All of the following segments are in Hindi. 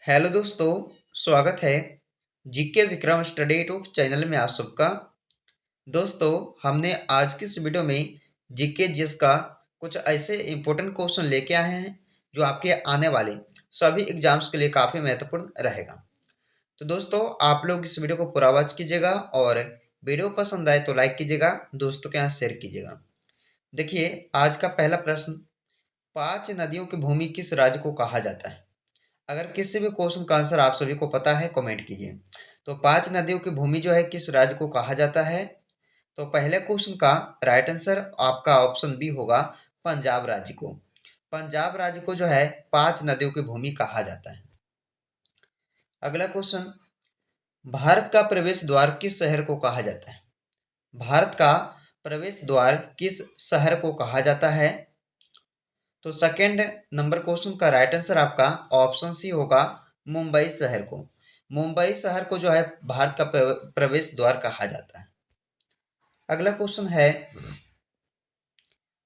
हेलो दोस्तों, स्वागत है GK Vikram study YouTube channel में आप सबका। दोस्तों, हमने आज की इस वीडियो में जीके जीएस का कुछ ऐसे इंपॉर्टेंट क्वेश्चन लेके आए हैं जो आपके आने वाले सभी एग्जाम्स के लिए काफ़ी महत्वपूर्ण रहेगा। तो दोस्तों, आप लोग इस वीडियो को पूरा वॉच कीजिएगा और वीडियो पसंद आए तो लाइक कीजिएगा, दोस्तों के यहाँ शेयर कीजिएगा। देखिए, आज का पहला प्रश्न, 5 नदियों की भूमि किस राज्य को कहा जाता है? अगर किसी भी क्वेश्चन का आंसर आप सभी को पता है, कमेंट कीजिए। तो 5 नदियों की भूमि जो है किस राज्य को कहा जाता है? तो पहले क्वेश्चन का राइट आंसर आपका ऑप्शन बी होगा, पंजाब राज्य को। पंजाब राज्य को जो है 5 नदियों की भूमि कहा जाता है। अगला क्वेश्चन, भारत का प्रवेश द्वार किस शहर को कहा जाता है? भारत का प्रवेश द्वार किस शहर को कहा जाता है? तो सेकेंड नंबर क्वेश्चन का राइट आंसर आपका ऑप्शन सी होगा, मुंबई शहर को। मुंबई शहर को जो है भारत का प्रवेश द्वार कहा जाता है। अगला क्वेश्चन है,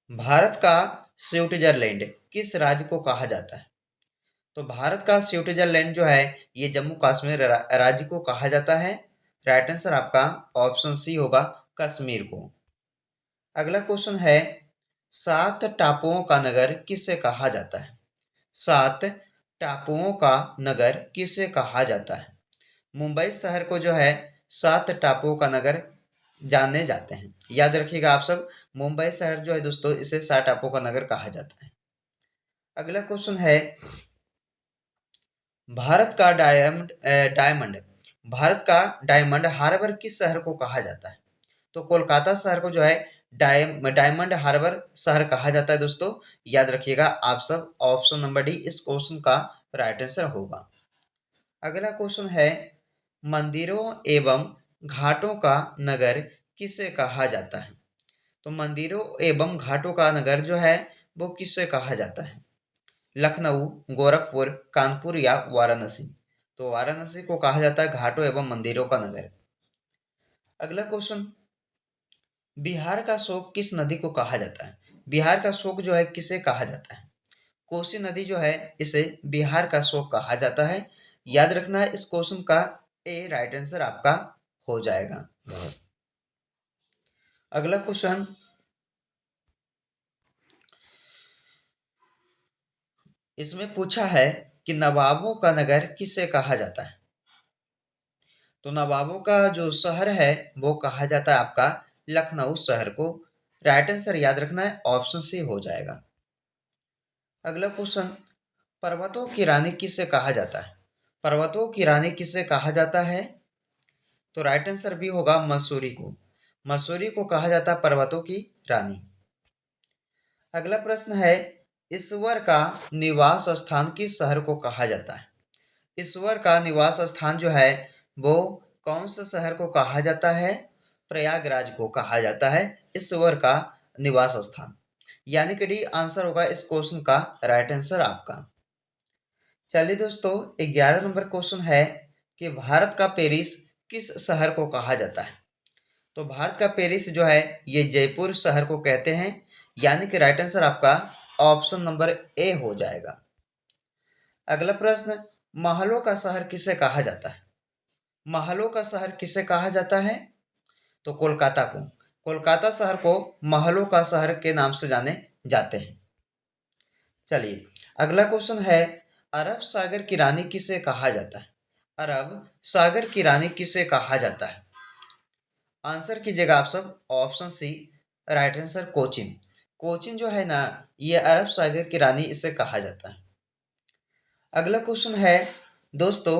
भारत का स्विट्जरलैंड किस राज्य को कहा जाता है? तो भारत का स्विट्जरलैंड जो है ये जम्मू कश्मीर राज्य को कहा जाता है। राइट आंसर आपका ऑप्शन सी होगा, कश्मीर को। अगला क्वेश्चन है, 7 टापुओं का नगर किसे कहा जाता है? 7 टापुओं का नगर किसे कहा जाता है? मुंबई शहर को जो है 7 टापुओं का नगर जाने जाते हैं। याद रखिएगा आप सब, मुंबई शहर जो है दोस्तों, इसे 7 टापुओं का नगर कहा जाता है। अगला क्वेश्चन है, भारत का डायमंड भारत का डायमंड हार्बर किस शहर को कहा जाता है? तो कोलकाता शहर को जो है डायमंड हार्बर शहर कहा जाता है दोस्तों। याद रखिएगा आप सब, ऑप्शन नंबर डी इस क्वेश्चन का राइट आंसर होगा। अगला क्वेश्चन है, मंदिरों एवं घाटों का नगर किसे कहा जाता है? तो मंदिरों एवं घाटों का नगर जो है वो किससे कहा जाता है? लखनऊ, गोरखपुर, कानपुर या वाराणसी? तो वाराणसी को कहा जाता है घाटों एवं मंदिरों का नगर। अगला क्वेश्चन, बिहार का शोक किस नदी को कहा जाता है? बिहार का शोक जो है किसे कहा जाता है? कोसी नदी जो है इसे बिहार का शोक कहा जाता है। याद रखना है, इस क्वेश्चन का ए राइट आंसर आपका हो जाएगा। अगला क्वेश्चन, इसमें पूछा है कि नवाबों का नगर किसे कहा जाता है? तो नवाबों का जो शहर है वो कहा जाता है आपका लखनऊ शहर को। राइट आंसर याद रखना है, ऑप्शन सी हो जाएगा। अगला क्वेश्चन, पर्वतों की रानी किसे कहा जाता है? पर्वतों की रानी किसे कहा जाता है? तो राइट आंसर भी होगा, मसूरी को। मसूरी को कहा जाता है पर्वतों की रानी। अगला प्रश्न है, ईश्वर का निवास स्थान किस शहर को कहा जाता है? ईश्वर का निवास स्थान जो है वो कौन से शहर को कहा जाता है? प्रयागराज को कहा जाता है ईश्वर का निवास स्थान। यानी कि डी आंसर होगा इस क्वेश्चन का राइट आंसर आपका। चलिए दोस्तों, 11 नंबर क्वेश्चन है कि भारत का पेरिस किस शहर को कहा जाता है? तो भारत का पेरिस जो है ये जयपुर शहर को कहते हैं। यानी कि राइट आंसर आपका ऑप्शन नंबर ए हो जाएगा। अगला प्रश्न, महलों का शहर किसे कहा जाता है? महलों का शहर किसे कहा जाता है? तो कोलकाता को। कोलकाता शहर को महलों का शहर के नाम से जाने जाते हैं। चलिए, अगला क्वेश्चन है, अरब सागर की रानी किसे कहा जाता है? अरब सागर की रानी किसे कहा जाता है? आंसर कीजिएगा आप सब, ऑप्शन सी राइट आंसर, कोचिन। कोचिन जो है ना, ये अरब सागर की रानी इसे कहा जाता है। अगला क्वेश्चन है, दोस्तों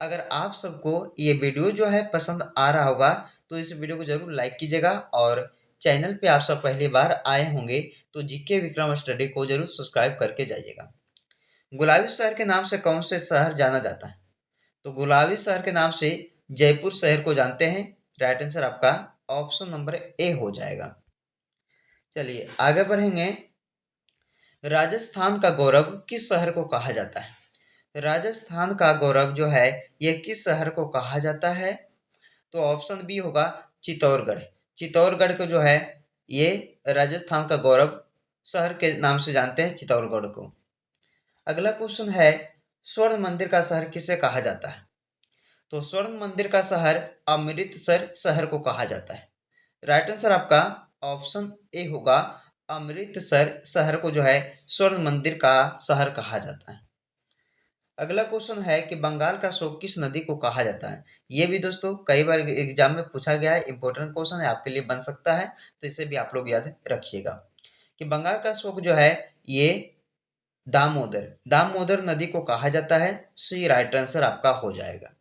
अगर आप सबको ये वीडियो जो है पसंद आ रहा होगा तो इस वीडियो को जरूर लाइक कीजिएगा, और चैनल पे आप सब पहली बार आए होंगे तो जीके विक्रम स्टडी को जरूर सब्सक्राइब करके जाइएगा। गुलाबी शहर के नाम से कौन से शहर जाना जाता है? तो गुलाबी शहर के नाम से जयपुर शहर को जानते हैं। राइट आंसर आपका ऑप्शन नंबर ए हो जाएगा। चलिए आगे बढ़ेंगे, राजस्थान का गौरव किस शहर को कहा जाता है? राजस्थान का गौरव जो है ये किस शहर को कहा जाता है? तो ऑप्शन बी होगा, चित्तौड़गढ़। चित्तौड़गढ़ को जो है ये राजस्थान का गौरव शहर के नाम से जानते हैं, चित्तौड़गढ़ को। अगला क्वेश्चन है, स्वर्ण मंदिर का शहर किसे कहा जाता है? तो स्वर्ण मंदिर का शहर अमृतसर शहर को कहा जाता है। राइट आंसर आपका ऑप्शन ए होगा, अमृतसर शहर को जो है स्वर्ण मंदिर का शहर कहा जाता है। अगला क्वेश्चन है कि बंगाल का शोक किस नदी को कहा जाता है? ये भी दोस्तों कई बार एग्जाम में पूछा गया है, इंपॉर्टेंट क्वेश्चन है, आपके लिए बन सकता है, तो इसे भी आप लोग याद रखिएगा कि बंगाल का शोक जो है ये दामोदर दामोदर नदी को कहा जाता है। सी राइट आंसर आपका हो जाएगा।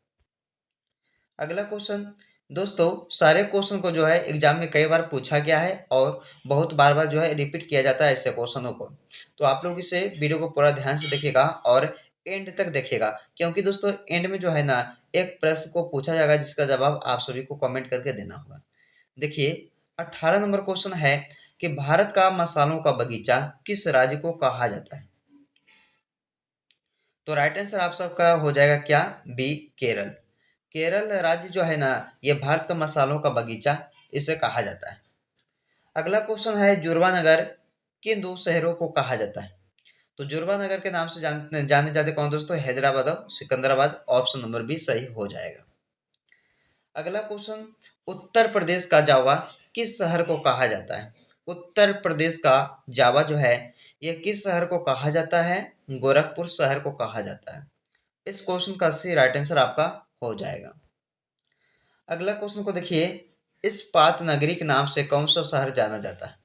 अगला क्वेश्चन दोस्तों, सारे क्वेश्चन को जो है एग्जाम में कई बार पूछा गया है और बहुत बार बार जो है रिपीट किया जाता है ऐसे क्वेश्चनों को, तो आप लोग इसे वीडियो को पूरा ध्यान से देखिएगा और एंड तक देखिएगा, क्योंकि दोस्तों एंड में जो है ना एक प्रश्न को पूछा जाएगा जिसका जवाब आप सभी को कमेंट करके देना होगा। देखिए 18 नंबर क्वेश्चन है कि भारत का मसालों का बगीचा किस राज्य को कहा जाता है? तो राइट आंसर आप सबका हो जाएगा क्या? बी, केरल। केरल राज्य जो है ना ये भारत का मसालों का बगीचा इसे कहा जाता है। अगला क्वेश्चन है जुड़वा नगर किन दो शहरों को कहा जाता है? तो जुड़वा नगर के नाम से जाने जाते कौन दोस्तों? हैदराबाद और सिकंदराबाद। ऑप्शन नंबर बी सही हो जाएगा। अगला क्वेश्चन, उत्तर प्रदेश का जावा किस शहर को कहा जाता है? उत्तर प्रदेश का जावा जो है ये किस शहर को कहा जाता है? गोरखपुर शहर को कहा जाता है। इस क्वेश्चन का सी राइट आंसर आपका हो जाएगा। अगला क्वेश्चन को देखिए, इस्पात नगरी के नाम से कौन सा शहर जाना जाता है?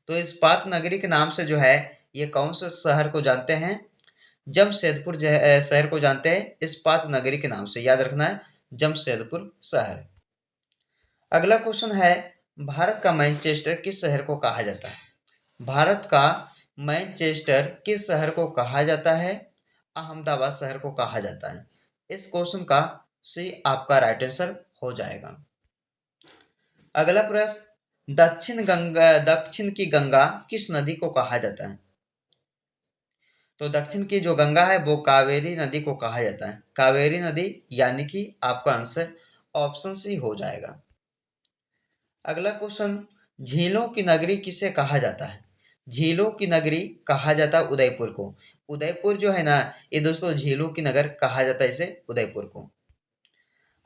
तो इस्पात नगरी के नाम से जो है ये कौन सा शहर को जानते हैं? जमशेदपुर शहर को जानते हैं इस्पात नगरी के नाम से, याद रखना है जमशेदपुर शहर। अगला क्वेश्चन है, भारत का मैनचेस्टर किस शहर को कहा जाता है? भारत का मैनचेस्टर किस शहर को कहा जाता है? अहमदाबाद शहर को कहा जाता है। इस क्वेश्चन का सी आपका राइट आंसर हो जाएगा। अगला प्रश्न, दक्षिण की गंगा किस नदी को कहा जाता है? तो दक्षिण की जो गंगा है वो कावेरी नदी को कहा जाता है। कावेरी नदी, यानी कि आपका आंसर ऑप्शन सी हो जाएगा। अगला क्वेश्चन, झीलों की नगरी किसे कहा जाता है? झीलों की नगरी कहा जाता है उदयपुर को। उदयपुर जो है ना ये दोस्तों झीलों की नगर कहा जाता है इसे, उदयपुर को।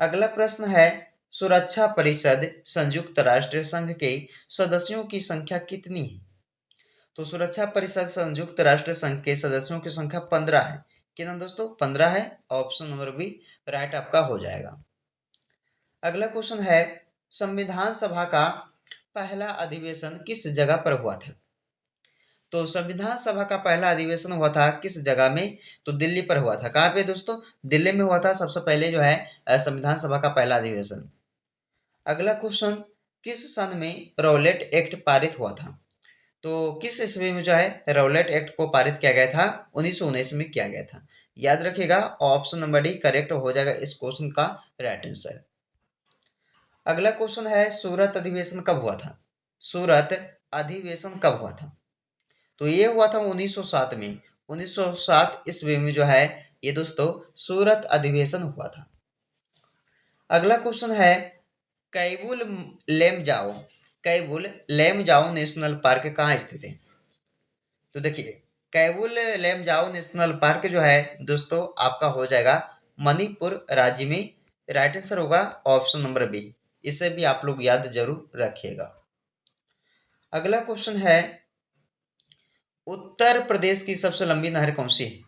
अगला प्रश्न है, सुरक्षा परिषद संयुक्त राष्ट्र संघ के सदस्यों की संख्या कितनी है? तो सुरक्षा परिषद संयुक्त राष्ट्र संघ के सदस्यों की संख्या 15 है। कितना दोस्तों? 15 है। ऑप्शन नंबर बी राइट आपका हो जाएगा। अगला क्वेश्चन है, संविधान सभा का पहला अधिवेशन किस जगह पर हुआ था? तो संविधान सभा का पहला अधिवेशन हुआ था किस जगह में? तो दिल्ली पर हुआ था। कहाँ पे दोस्तों? दिल्ली में हुआ था सबसे पहले जो है संविधान सभा का पहला अधिवेशन। अगला क्वेश्चन, किस सन में रौलेट एक्ट पारित हुआ था? तो किस ईस्वी में जो है रौलेट एक्ट को पारित किया गया था? 1919 में किया गया था। याद रखिएगा ऑप्शन नंबर डी करेक्ट हो जाएगा इस क्वेश्चन का राइट आंसर। अगला क्वेश्चन है, सूरत अधिवेशन कब हुआ था? सूरत अधिवेशन कब हुआ था? तो ये हुआ था 1907 में। 1907 ईस्वी में जो है ये दोस्तों सूरत अधिवेशन हुआ था। अगला क्वेश्चन है, कैबुल लेमजाओ कैबुल लेमजाओ नेशनल पार्क कहाँ स्थित है? तो देखिए कैबुल लेमजाओ नेशनल पार्क जो है दोस्तों आपका हो जाएगा मणिपुर राज्य में। राइट आंसर होगा ऑप्शन नंबर बी। इसे भी आप लोग याद जरूर रखिएगा। अगला क्वेश्चन है, उत्तर प्रदेश की सबसे लंबी नहर कौन सी है?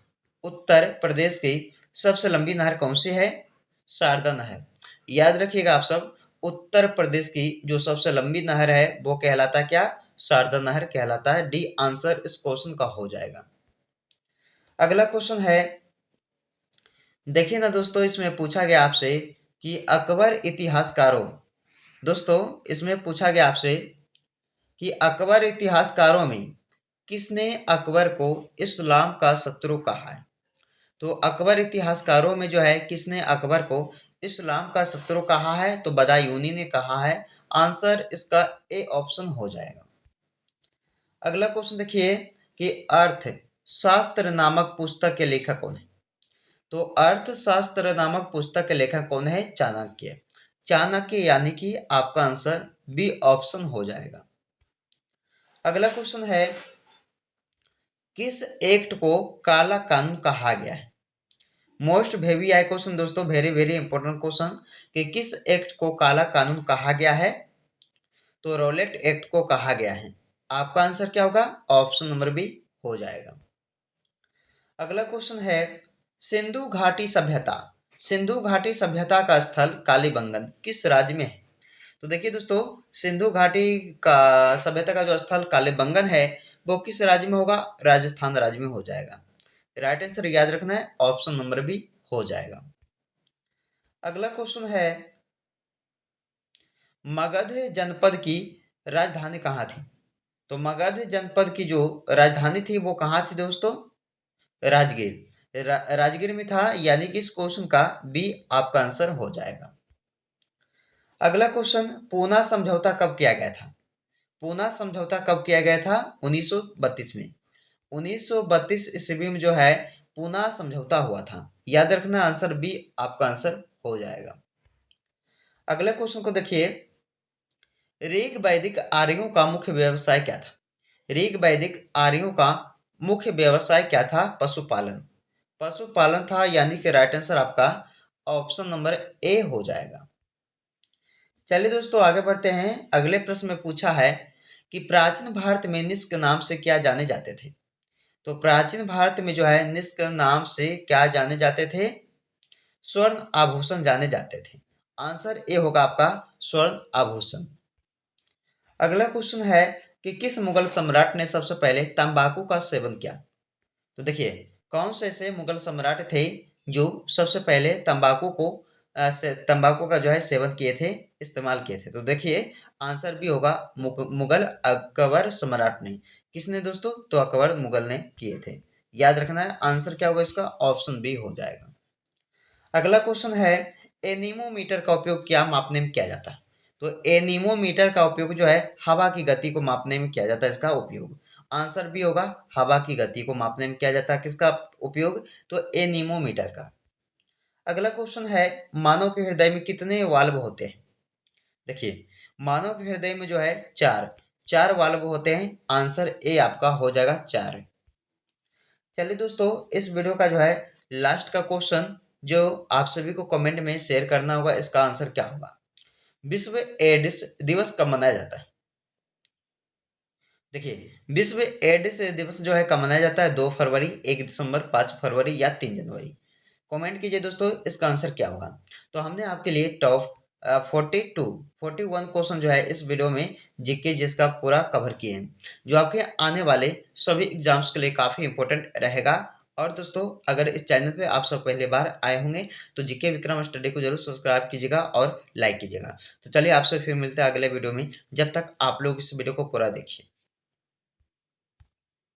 उत्तर प्रदेश की सबसे लंबी नहर कौन सी है? शारदा नहर। याद रखिएगा आप सब, उत्तर प्रदेश की जो सबसे लंबी नहर है वो कहलाता क्या? शारदा नहर कहलाता है। डी आंसर इस क्वेश्चन का हो जाएगा। अगला क्वेश्चन है, देखिए ना दोस्तों इसमें पूछा गया आपसे कि अकबर इतिहासकारों, दोस्तों इसमें पूछा गया आपसे कि अकबर इतिहासकारों में किसने अकबर को इस्लाम का शत्रु कहा है? तो अकबर इतिहासकारों में जो है किसने अकबर को इस्लाम का शत्रु कहा है? तो बदायूनी ने कहा है। आंसर इसका ए ऑप्शन हो जाएगा। अगला क्वेश्चन देखिए कि अर्थ शास्त्र नामक पुस्तक के लेखक कौन है? तो अर्थशास्त्र नामक पुस्तक के लेखक कौन है? चाणक्य। चाणक्य, यानी कि आपका आंसर बी ऑप्शन हो जाएगा। अगला क्वेश्चन है, किस एक्ट को काला कानून कहा गया है? मोस्ट वेवी आई क्वेश्चन दोस्तों, वेरी वेरी इंपॉर्टेंट क्वेश्चन, कि किस एक्ट को काला कानून कहा गया है? तो रॉलेट एक्ट को कहा गया है। आपका आंसर क्या होगा? ऑप्शन नंबर बी हो जाएगा। अगला क्वेश्चन है, सिंधु घाटी सभ्यता, सिंधु घाटी सभ्यता का स्थल कालीबंगन किस राज्य में है? तो देखिए दोस्तों, सिंधु घाटी का सभ्यता का जो स्थल कालीबंगन है वो किस राज्य में होगा? राजस्थान राज्य में हो जाएगा। राइट आंसर याद रखना है, ऑप्शन नंबर बी हो जाएगा। अगला क्वेश्चन है, मगध जनपद की राजधानी कहाँ थी? तो मगध जनपद की जो राजधानी थी वो कहाँ थी दोस्तों? राजगीर। राजगीर में था, यानी कि इस क्वेश्चन का बी आपका आंसर हो जाएगा। अगला क्वेश्चन, पूना समझौता कब किया गया था? पूना समझौता कब किया गया था? 1932 में। 1932 ईस्वी में जो है पूना समझौता हुआ था। याद रखना, आंसर बी आपका आंसर हो जाएगा। अगले क्वेश्चन को देखिए, ऋग वैदिक आर्यों का मुख्य व्यवसाय क्या था? ऋग वैदिक आर्यों का मुख्य व्यवसाय क्या था? पशुपालन। पशुपालन था, यानी कि राइट आंसर आपका ऑप्शन नंबर ए हो जाएगा। चलिए दोस्तों आगे बढ़ते हैं। अगले प्रश्न में पूछा है कि प्राचीन भारत में निष्क नाम से क्या जाने जाते थे? तो प्राचीन भारत में जो है निष्क नाम से क्या जाने जाते थे? स्वर्ण आभूषण जाने जाते थे। आंसर ए होगा आपका स्वर्ण आभूषण। अगला क्वेश्चन है कि किस मुगल सम्राट ने सबसे पहले तंबाकू का सेवन किया? तो देखिए, कौन से ऐसे मुगल सम्राट थे जो सबसे पहले तंबाकू को तंबाकू का जो है सेवन किए थे, इस्तेमाल किए थे? तो देखिए, आंसर भी होगा मुगल अकबर सम्राट ने। किसने दोस्तों? तो अकबर मुगल ने किए थे। याद रखना है, आंसर क्या होगा इसका? ऑप्शन बी हो जाएगा। अगला क्वेश्चन है, एनीमोमीटर का उपयोग क्या मापने में किया जाता है? तो एनीमोमीटर का उपयोग जो है हवा की गति को मापने में किया जाता है, इसका उपयोग। आंसर भी होगा, हवा की गति को मापने में किया जाता है किसका उपयोग? तो एनीमोमीटर का। अगला क्वेश्चन है, मानव के हृदय में कितने वाल्व होते हैं? देखिए, मानव के हृदय में जो है चार चार वाल्व होते हैं। आंसर ए आपका हो जाएगा 4। चलिए दोस्तों, इस वीडियो का जो है लास्ट का क्वेश्चन जो आप सभी को कमेंट में शेयर करना होगा, इसका आंसर क्या होगा? विश्व एड्स दिवस कब मनाया जाता है? देखिए, विश्व एड्स दिवस जो है कब मनाया जाता है? 2 फरवरी, 1 दिसंबर, 5 फरवरी या 3 जनवरी? कमेंट कीजिए दोस्तों, इसका आंसर क्या होगा। तो हमने आपके लिए टॉप 41 क्वेश्चन जो है इस वीडियो में जीके जिसका पूरा कवर किए हैं, जो आपके आने वाले सभी एग्जाम्स के लिए काफ़ी इंपॉर्टेंट रहेगा। और दोस्तों, अगर इस चैनल पे आप सब पहली बार आए होंगे तो जीके विक्रम स्टडी को जरूर सब्सक्राइब कीजिएगा और लाइक कीजिएगा। तो चलिए, आपसे फिर मिलते हैं अगले वीडियो में। जब तक आप लोग इस वीडियो को पूरा देखिए।